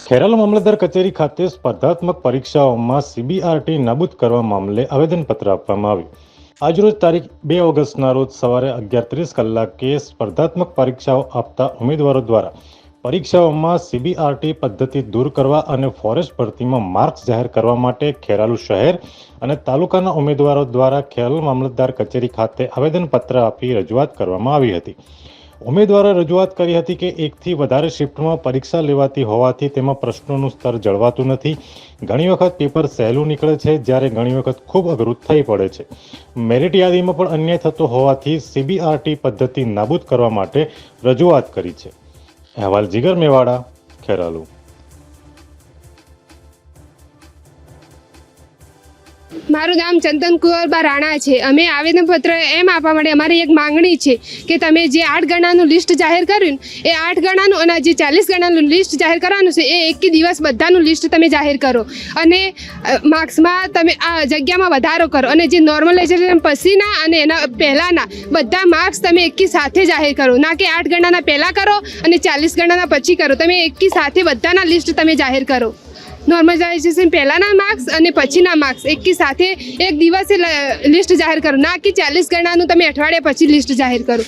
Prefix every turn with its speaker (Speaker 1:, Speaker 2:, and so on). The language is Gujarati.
Speaker 1: ખેરાલુ મામલતદાર કચેરી ખાતે સ્પર્ધાત્મક પરીક્ષાઓમાં સીબીઆરટી નાબૂદ કરવા મામલે આવેદનપત્ર આપવામાં આવ્યું. આજરોજ તારીખ 2 ઓગસ્ટના રોજ સવારે 11:30 કલાકે સ્પર્ધાત્મક પરીક્ષાઓ આપતા ઉમેદવારો દ્વારા પરીક્ષાઓમાં સીબીઆરટી પદ્ધતિ દૂર કરવા અને ફોરેસ્ટ ભરતીમાં માર્ક્સ જાહેર કરવા માટે ખેરાલુ શહેર અને તાલુકાના ઉમેદવારો દ્વારા ખેરાલુ મામલતદાર કચેરી ખાતે આવેદનપત્ર આપી રજૂઆત કરવામાં આવી હતી. ઉમેદવારોએ રજૂઆત કરી હતી કે એકથી વધારે શિફ્ટમાં પરીક્ષા લેવાતી હોવાથી તેમાં પ્રશ્નોનું સ્તર જળવાતું નથી. ઘણી વખત પેપર સહેલું નીકળે છે, જ્યારે ઘણી વખત ખૂબ અઘરું થઈ પડે છે. મેરિટ યાદીમાં પણ અન્યાય થતો હોવાથી સીબીઆરટી પદ્ધતિ નાબૂદ કરવા માટે રજૂઆત કરી છે. અહેવાલ જીગર મેવાડા, ખેરાલુ.
Speaker 2: મારું નામ ચંદન કુંવરબા રાણા છે. અમે આવેદનપત્ર એમ આપવા માટે અમારી એક માંગણી છે કે તમે જે 8 ગણાનું લિસ્ટ જાહેર કર્યું એ 8 ગણાનું અને જે 40 ગણાનું લિસ્ટ જાહેર કરવાનું છે એ એક દિવસ બધાનું લિસ્ટ તમે જાહેર કરો અને માર્ક્સમાં તમે આ જગ્યામાં વધારો કરો અને જે નોર્મલાઇઝેશન પછીના અને એના પહેલાંના બધા માર્ક્સ તમે એકી સાથે જાહેર કરો, ના કે 8 ગણાના પહેલાં કરો અને 40 ગણાના પછી કરો. તમે એકી સાથે બધાના લિસ્ટ તમે જાહેર કરો. નોર્મલાઇઝેશન પહેલાંના માર્ક્સ અને પછીના માર્ક્સ એકી સાથે એક દિવસે લિસ્ટ જાહેર કરો, ના કે 40 ગણાનું તમે અઠવાડિયા પછી લિસ્ટ જાહેર કરો.